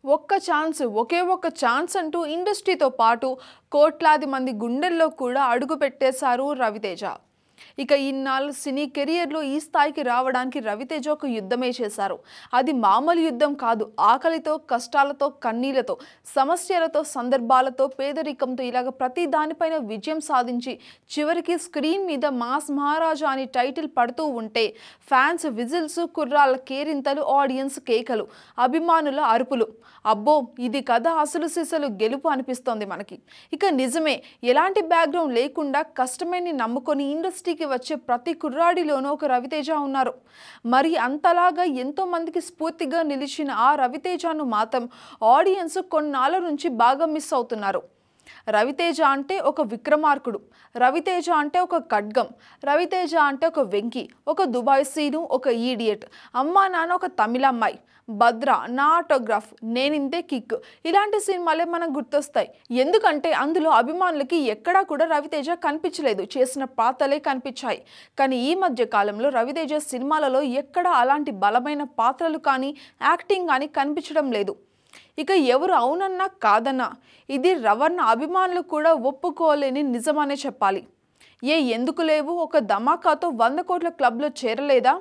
ఒకే ఒక్క ఛాన్స్ అంటూ ఇండస్ట్రీతో పాటు కోట్లాది మంది గుండెల్లో కూడా అడుగుపెట్టేశారు రవితేజ. ఇక ఇన్నాళ్ళు సినీ కెరియర్లో ఈ స్థాయికి రావడానికి రవితేజ ఒక యుద్ధమే చేశారు. అది మామూలు యుద్ధం కాదు. ఆకలితో, కష్టాలతో, కన్నీళ్లతో, సమస్యలతో, సందర్భాలతో, పేదరికంతో ఇలాగ ప్రతి దానిపైన విజయం సాధించి చివరికి స్క్రీన్ మీద మాస్ మహారాజా అని టైటిల్ పడుతూ ఉంటే ఫ్యాన్స్ విజిల్స్, కుర్రాళ్ళ కేరింతలు, ఆడియన్స్ కేకలు, అభిమానుల అరుపులు. అబ్బో, ఇది కథ అసలు సిసలు గెలుపు అనిపిస్తోంది మనకి. ఇక నిజమే, ఎలాంటి బ్యాక్గ్రౌండ్ లేకుండా కష్టమని నమ్ముకొని ఇండస్ట్రీకి వచ్చే ప్రతి కుర్రాడిలోనూ ఒక రవితేజ ఉన్నారు. మరి అంతలాగా ఎంతో మందికి స్ఫూర్తిగా నిలిచిన ఆ రవితేజను మాత్రం ఆడియన్స్ కొన్నాళ్ళ నుంచి బాగా మిస్ అవుతున్నారు. రవితేజ అంటే ఒక విక్రమార్కుడు, రవితేజ అంటే ఒక ఖడ్గం, రవితేజ అంటే ఒక వెంకీ, ఒక దుబాయ్ సీను, ఒక ఈడియట్, అమ్మా నాన్న ఒక తమిళమ్మాయి, భద్ర, నా ఆటోగ్రాఫ్, నేనింతే కిక్, ఇలాంటి సినిమాలే మనకు గుర్తొస్తాయి. ఎందుకంటే అందులో అభిమానులకి ఎక్కడా కూడా రవితేజ కనిపించలేదు, చేసిన పాత్రలే కనిపించాయి. కానీ ఈ మధ్య కాలంలో రవితేజ సినిమాలలో ఎక్కడా అలాంటి బలమైన పాత్రలు కానీ, యాక్టింగ్ కానీ కనిపించడం లేదు. ఇక ఎవరు అవునన్నా కాదన్నా ఇది రవణ అభిమానులు కూడా ఒప్పుకోలేని నిజమనే చెప్పాలి. ఎందుకు లేవు? ఒక ధమాకాతో 100 కోట్ల క్లబ్లో చేరలేదా?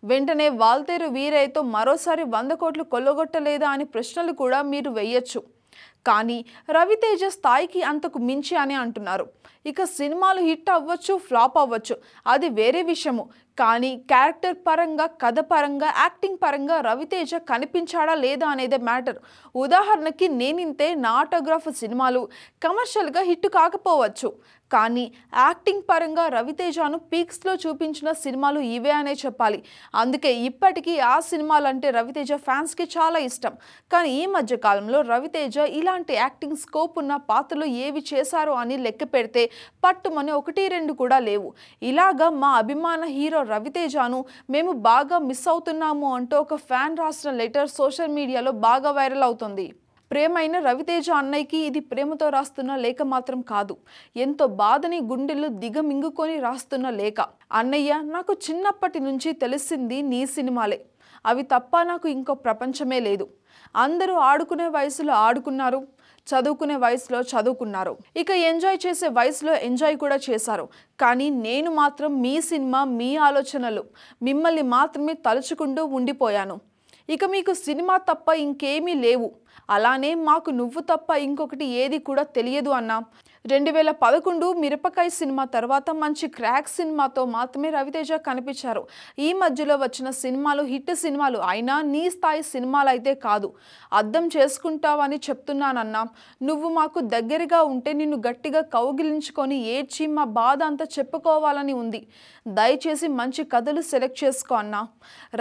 వెంటనే వాల్తేరు వీరయ్యతో మరోసారి 100 కోట్లు కొల్లగొట్టలేదా అని ప్రశ్నలు కూడా మీరు వేయొచ్చు. కానీ రవితేజ స్థాయికి అంతకు మించి అని అంటున్నారు. ఇక సినిమాలు హిట్ అవ్వచ్చు, ఫ్లాప్ అవ్వచ్చు, అది వేరే విషయము. కానీ క్యారెక్టర్ పరంగా, కథ పరంగా, యాక్టింగ్ పరంగా రవితేజ కనిపించాడా లేదా అనేదే మ్యాటర్. ఉదాహరణకి నేనింతే, నా ఆటోగ్రాఫ్ సినిమాలు కమర్షియల్గా హిట్ కాకపోవచ్చు, కానీ యాక్టింగ్ పరంగా రవితేజను పీక్స్లో చూపించిన సినిమాలు ఇవే అనే చెప్పాలి. అందుకే ఇప్పటికీ ఆ సినిమాలంటే రవితేజ ఫ్యాన్స్కి చాలా ఇష్టం. కానీ ఈ మధ్య కాలంలో రవితేజ ఇలాంటి యాక్టింగ్ స్కోప్ ఉన్న పాత్రలు ఏవి చేశారో అని లెక్క పెడితే పట్టుమని 1-2 కూడా లేవు. ఇలాగా మా అభిమాన హీరో రవితేజను మేము బాగా మిస్ అవుతున్నాము అంటూ ఒక ఫ్యాన్ రాసిన లెటర్ సోషల్ మీడియాలో బాగా వైరల్ అవుతుంది. ప్రేమైన రవితేజ అన్నయ్యకి ఇది ప్రేమతో రాస్తున్న లేఖ మాత్రం కాదు, ఎంతో బాధని గుండెల్లో దిగమింగుకొని రాస్తున్న లేఖ. అన్నయ్య, నాకు చిన్నప్పటి నుంచి తెలిసింది నీ సినిమాలే, అవి తప్ప నాకు ఇంకో ప్రపంచమే లేదు. అందరూ ఆడుకునే వయసులో ఆడుకున్నారు, చదువుకునే వయసులో చదువుకున్నారు, ఇక ఎంజాయ్ చేసే వయసులో ఎంజాయ్ కూడా చేశారు. కానీ నేను మాత్రం మీ సినిమా, మీ ఆలోచనలు, మిమ్మల్ని మాత్రమే తలుచుకుంటూ ఉండిపోయాను. ఇక మీకు సినిమా తప్ప ఇంకేమీ లేవు, అలానే మాకు నువ్వు తప్ప ఇంకొకటి ఏది కూడా తెలియదు అన్నా. 2011 మిరపకాయ సినిమా తర్వాత మంచి క్రాక్ సినిమాతో మాత్రమే రవితేజ కనిపించారు. ఈ మధ్యలో వచ్చిన సినిమాలు హిట్ సినిమాలు అయినా నీ స్థాయి సినిమాలు అయితే కాదు. అర్థం చేసుకుంటావని చెప్తున్నానన్నా. నువ్వు మాకు దగ్గరగా ఉంటే నిన్ను గట్టిగా కౌగిలించుకొని ఏడ్చి మా బాధ అంతా చెప్పుకోవాలని ఉంది. దయచేసి మంచి కథలు సెలెక్ట్ చేసుకో అన్నా.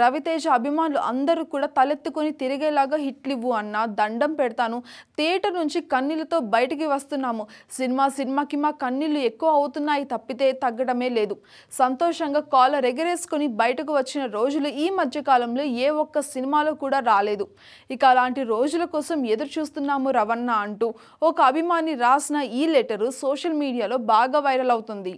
రవితేజ అభిమానులు అందరూ కూడా తలెత్తుకొని తిరిగేలాగా హిట్లు ఇవ్వు అన్నా. దండం పెడతాను. థియేటర్ నుంచి కన్నీళ్లతో బయటికి వస్తున్నాము. సినిమాకి మా కన్నీళ్లు ఎక్కువ అవుతున్నాయి తప్పితే తగ్గడమే లేదు. సంతోషంగా కాలర్ ఎగరేసుకొని బయటకు వచ్చిన రోజులు ఈ మధ్య కాలంలో ఏ ఒక్క సినిమాలో కూడా రాలేదు. ఇక అలాంటి రోజుల కోసం ఎదురు చూస్తున్నాము రవణ అంటూ ఒక అభిమాని రాసిన ఈ లెటరు సోషల్ మీడియాలో బాగా వైరల్ అవుతుంది.